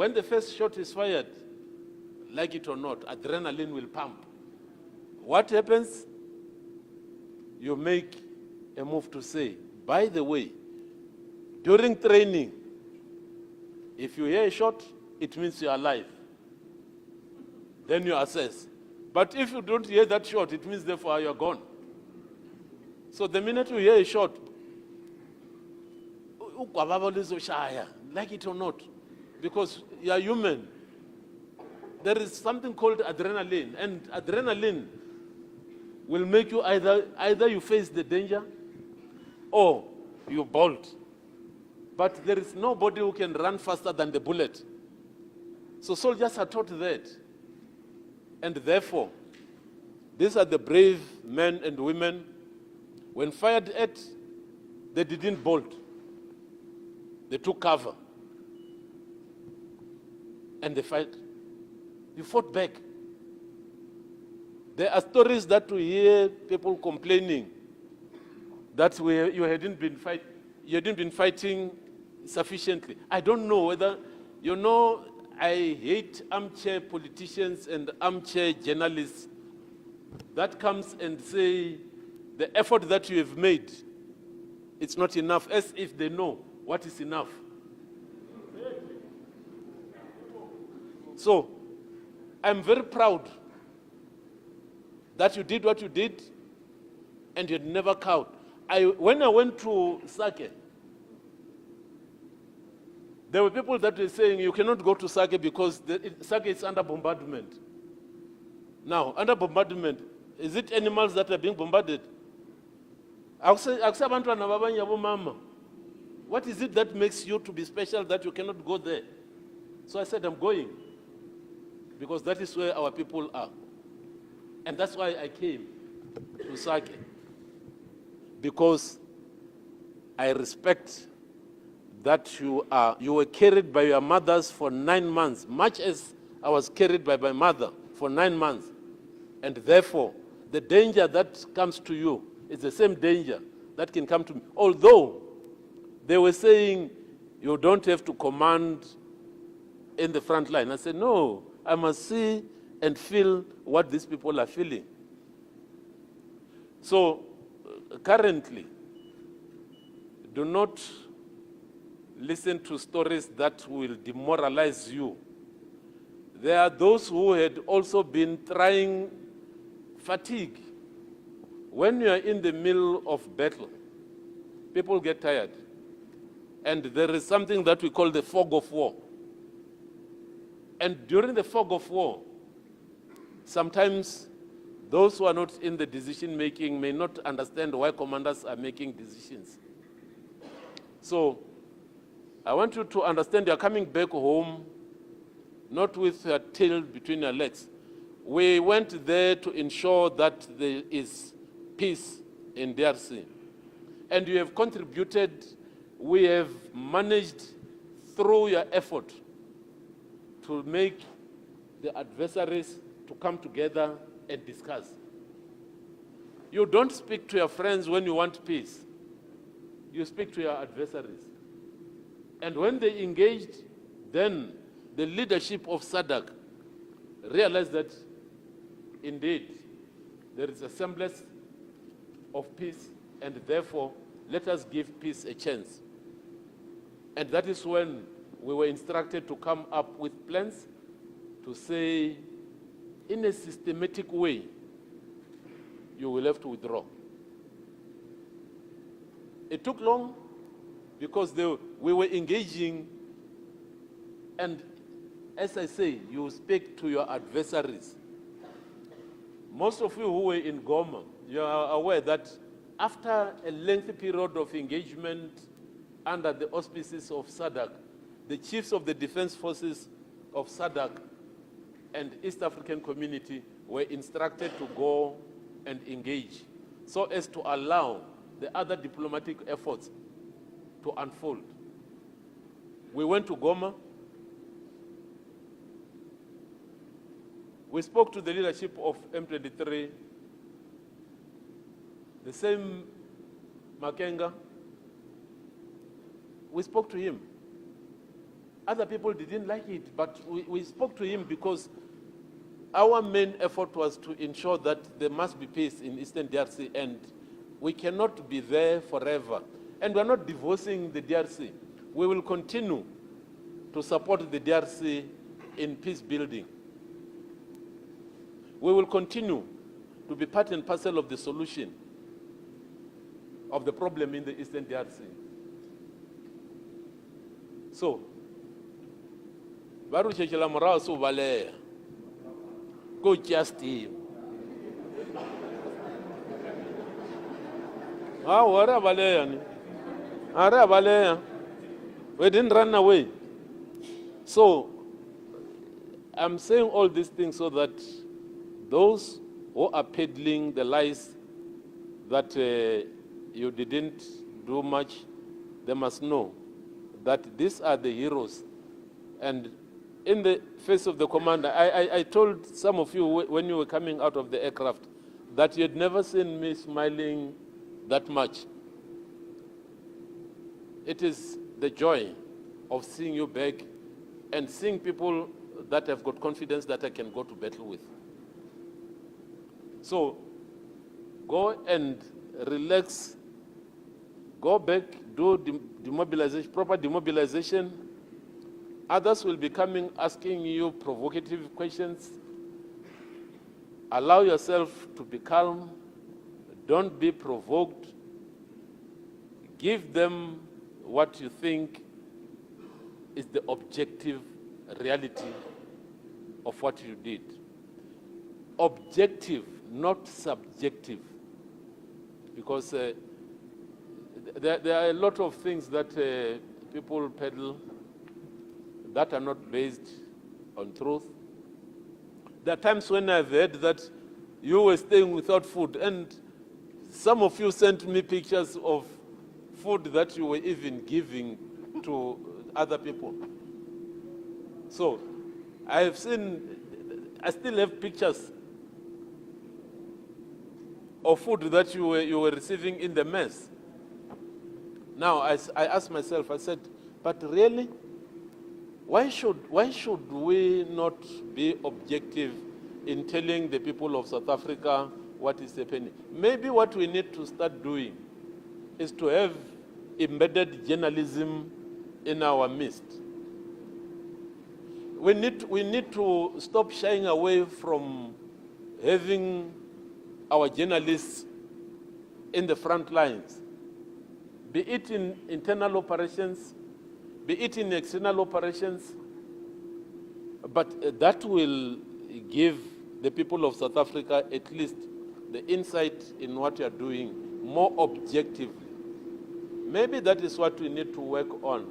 when the first shot is fired, like it or not, adrenaline will pump. What happens? You make a move to say, by the way, during training, if you hear a shot, it means you're alive. Then you assess. But if you don't hear that shot, it means therefore you're gone. So the minute you hear a shot, like it or not, because you are human, there is something called adrenaline, and adrenaline will make you either you face the danger or you bolt. But there is nobody who can run faster than the bullet. So soldiers are taught that. And therefore, these are the brave men and women. When fired at, they didn't bolt. They took cover. And they fight. You fought back. There are stories that we hear people complaining that you hadn't been fighting sufficiently. I don't know whether, I hate armchair politicians and armchair journalists that comes and say the effort that you have made, it's not enough, as if they know what is enough. So, I'm very proud that you did what you did and you'd never cowed. When I went to Sake, there were people that were saying you cannot go to Sake because Sake is under bombardment. Now, under bombardment, is it animals that are being bombarded? What is it that makes you to be special that you cannot go there? So I said, I'm going, because that is where our people are. And that's why I came to Sake, because I respect that you were carried by your mothers for 9 months, much as I was carried by my mother for 9 months. And therefore, the danger that comes to you is the same danger that can come to me. Although they were saying you don't have to command in the front line. I said, no, I must see and feel what these people are feeling. So currently, do not listen to stories that will demoralize you. There are those who had also been trying fatigue. When you are in the middle of battle, people get tired. And there is something that we call the fog of war. And during the fog of war, sometimes those who are not in the decision making may not understand why commanders are making decisions. So I want you to understand you're coming back home not with your tail between your legs. We went there to ensure that there is peace in DRC. And you have contributed, we have managed through your effort to make the adversaries to come together and discuss. You don't speak to your friends when you want peace. You speak to your adversaries. And when they engaged, then the leadership of SADC realized that indeed there is a semblance of peace, and therefore let us give peace a chance. And that is when we were instructed to come up with plans to say, in a systematic way, you will have to withdraw. It took long because we were engaging, and as I say, you speak to your adversaries. Most of you who were in Goma, you are aware that after a lengthy period of engagement under the auspices of SADC, the chiefs of the defense forces of SADC and East African community were instructed to go and engage so as to allow the other diplomatic efforts to unfold. We went to Goma. We spoke to the leadership of M23, the same Makenga. We spoke to him. Other people didn't like it, but we spoke to him because our main effort was to ensure that there must be peace in Eastern DRC, and we cannot be there forever. And we're not divorcing the DRC. We will continue to support the DRC in peace building. We will continue to be part and parcel of the solution of the problem in the Eastern DRC. So, baru chechela morao so balea. Go just him. Wara balea ni. Ara balea. We didn't run away. So, I'm saying all these things so that those who are peddling the lies that you didn't do much, they must know that these are the heroes. And in the face of the commander, I told some of you when you were coming out of the aircraft that you had never seen me smiling that much. It is the joy of seeing you back and seeing people that have got confidence that I can go to battle with. So, go and relax, go back, do demobilization, proper demobilization. Others will be coming asking you provocative questions. Allow yourself to be calm. Don't be provoked. Give them what you think is the objective reality of what you did. Objective, not subjective. Because there are a lot of things that people peddle that are not based on truth. There are times when I've heard that you were staying without food, and some of you sent me pictures of food that you were even giving to other people. So, I still have pictures of food that you were receiving in the mess. Now, I asked myself, I said, but really? Why should we not be objective in telling the people of South Africa what is happening? Maybe what we need to start doing is to have embedded journalism in our midst. We need to stop shying away from having our journalists in the front lines, be it in internal operations, be it in external operations, but that will give the people of South Africa at least the insight in what you are doing more objectively. Maybe that is what we need to work on.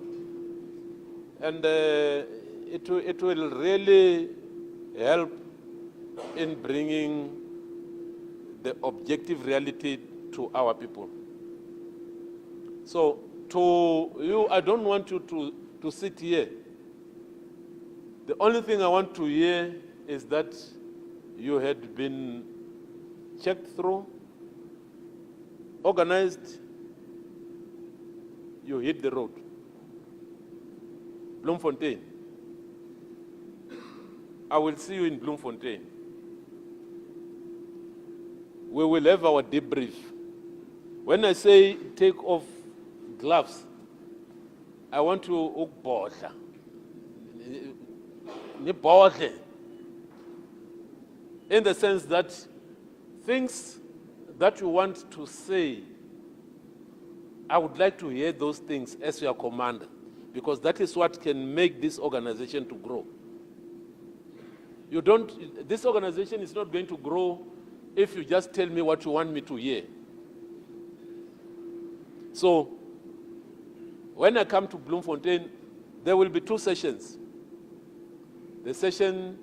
And it will really help in bringing the objective reality to our people. So, to you, I don't want you to sit here. The only thing I want to hear is that you had been checked through, organized, you hit the road. Bloemfontein. I will see you in Bloemfontein. We will have our debrief. When I say take off gloves, I want to ukbodla. Nibodle. In the sense that things that you want to say, I would like to hear those things as your commander, because that is what can make this organization to grow. This organization is not going to grow if you just tell me what you want me to hear. So, when I come to Bloemfontein, there will be 2 sessions. The session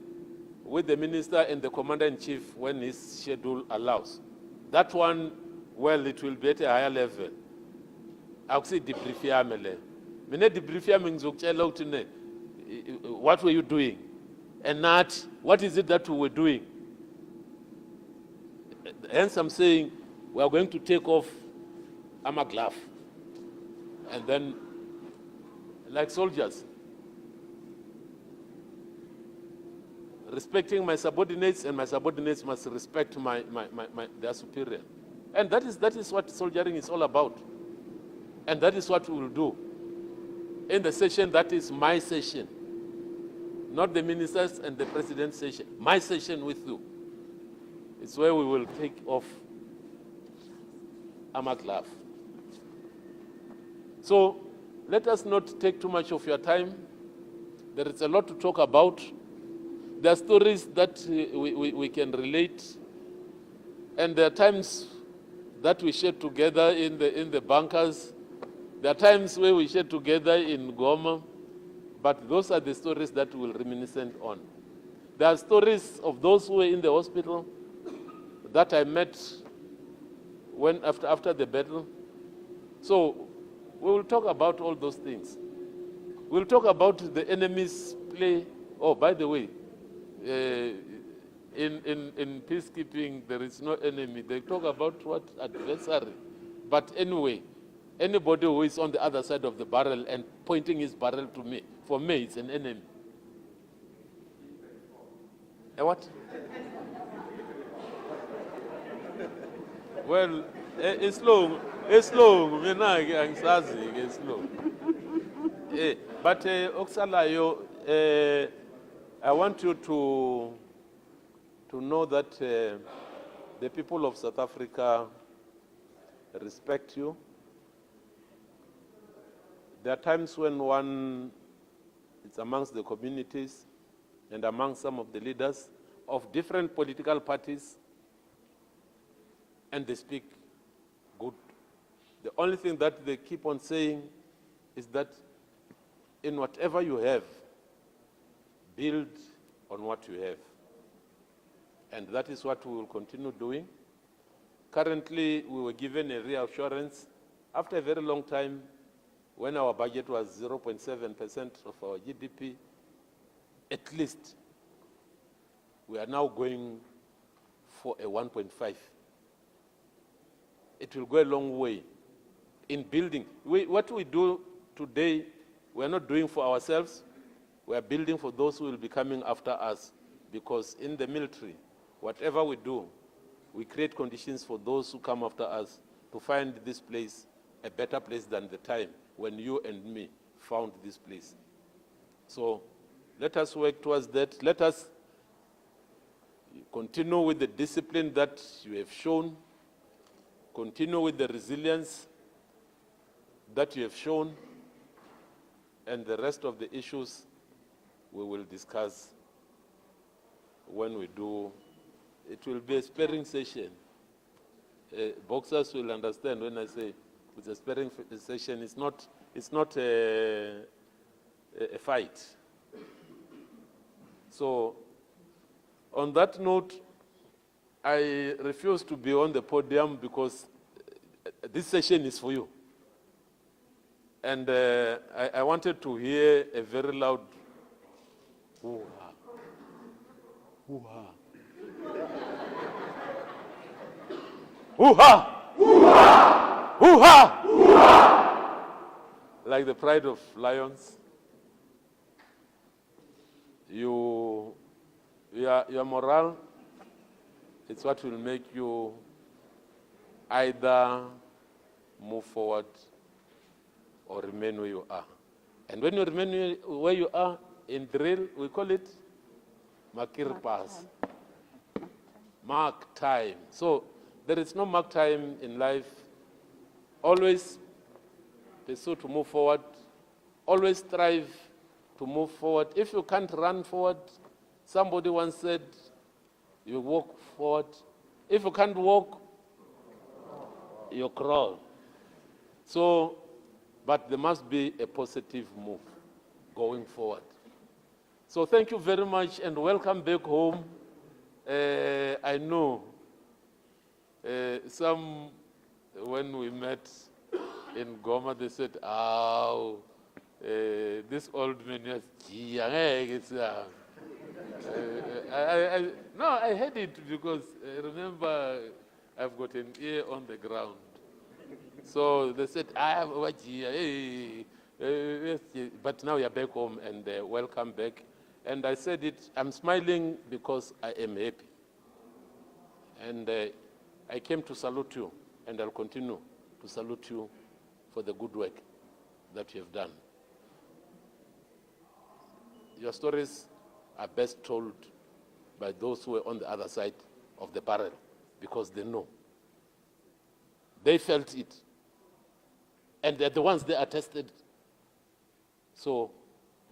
with the minister and the commander-in-chief when his schedule allows. That one, well, it will be at a higher level. I'll say debrief yamele. Mine debrief yamengzokchela what were you doing? And not, what is it that we were doing? Hence I'm saying, we are going to take off armor glove. And then, like soldiers, respecting my subordinates, and my subordinates must respect their superior. And that is what soldiering is all about. And that is what we will do in the session that is my session. Not the ministers and the president's session. My session with you. It's where we will take off armor glove. So let us not take too much of your time. There is a lot to talk about. There are stories that we can relate. And there are times that we share together in the bunkers. There are times where we share together in Goma. But those are the stories that we'll reminiscent on. There are stories of those who were in the hospital that I met after the battle. So we will talk about all those things. We'll talk about the enemy's play. Oh, by the way, in peacekeeping, there is no enemy. They talk about what adversary. But anyway, anybody who is on the other side of the barrel and pointing his barrel to me, for me, it's an enemy. A what? Well, it's long. It's long. It's long. But Oksalayo, I want you to know that the people of South Africa respect you. There are times when it's amongst the communities and among some of the leaders of different political parties, and they speak good. The only thing that they keep on saying is that in whatever you have, build on what you have. And that is what we will continue doing. Currently, we were given a reassurance after a very long time when our budget was 0.7% of our GDP. At least, we are now going for a 1.5. It will go a long way in building. What we do today, we are not doing for ourselves. We are building for those who will be coming after us. Because in the military, whatever we do, we create conditions for those who come after us to find this place a better place than the time when you and me found this place. So let us work towards that. Let us continue with the discipline that you have shown. Continue with the resilience that you have shown. And the rest of the issues we will discuss when we do. It will be a sparring session. Boxers will understand when I say it's a sparring session. It's not a fight. So, on that note, I refuse to be on the podium because this session is for you. And I wanted to hear a very loud hoo-ha. Hoo-ha. Hoo-ha! Hoo-ha! Hoo-ha! Hoo-ha! Like the pride of lions. Your morale, it's what will make you either move forward or remain where you are. And when you remain where you are, in drill, we call it Makir Pass. Mark time. So there is no mark time in life. Always pursue to move forward. Always strive to move forward. If you can't run forward, somebody once said, you walk forward. If you can't walk, you crawl. So, but there must be a positive move going forward. So thank you very much and welcome back home. I know some, when we met in Goma, they said, oh, this old man is, no, I heard it because remember, I've got an ear on the ground. So they said, I have what here, but now you're back home and welcome back. And I said it, I'm smiling because I am happy. And I came to salute you, and I'll continue to salute you for the good work that you have done. Your stories are best told by those who are on the other side of the barrel, because they know. They felt it. And they're the ones they attested. So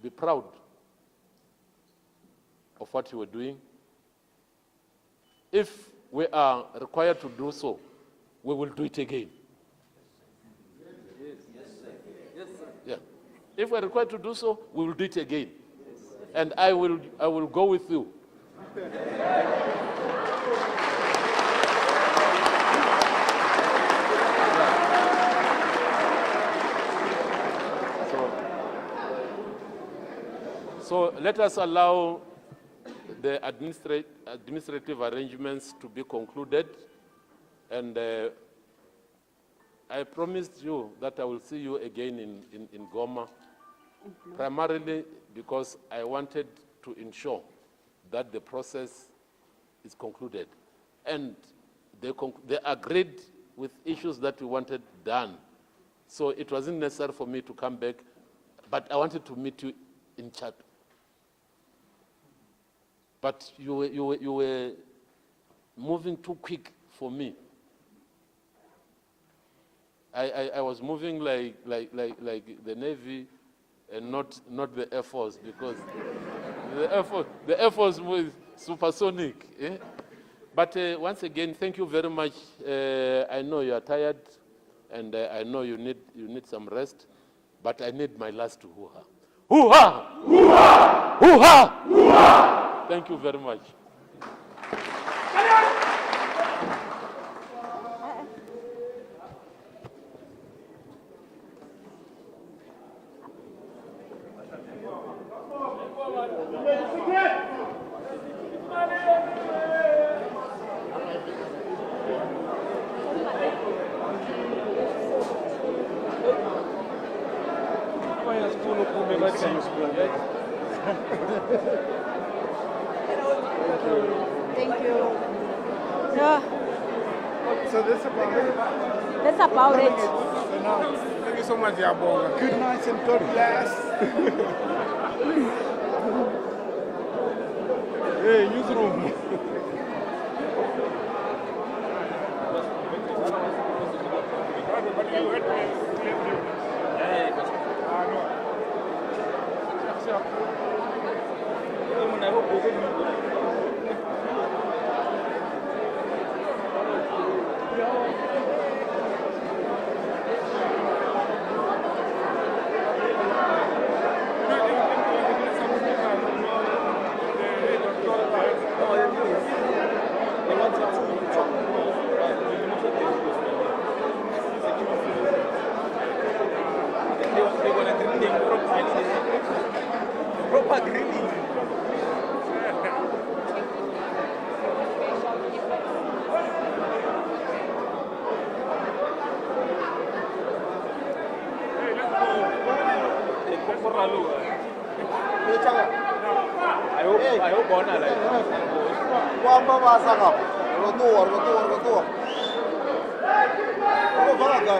be proud of what you were doing. If we are required to do so, we will do it again. Yes, sir. Yes, sir. Yeah. If we're required to do so, we will do it again. And I will go with you. So let us allow the administrative arrangements to be concluded. And I promised you that I will see you again in Goma, primarily because I wanted to ensure that the process is concluded. And they agreed with issues that we wanted done. So it wasn't necessary for me to come back, but I wanted to meet you in chat. But you were moving too quick for me. I was moving like the Navy and not the Air Force, because the Air Force was supersonic. Eh? But once again, thank you very much. I know you are tired, and I know you need some rest, but I need my last hoo-ha. Hoo-ha! Hoo-ha! Hoo-ha! Hoo-ha! Thank you very much. Thank you. Yeah, So that's about it. that's about it. So now, thank you so much, Yabo. Good night and God bless. Hey, newsroom. Proper greeting. I hope honor like. Wamba basa ka. Rotuwa. Ko fara ka.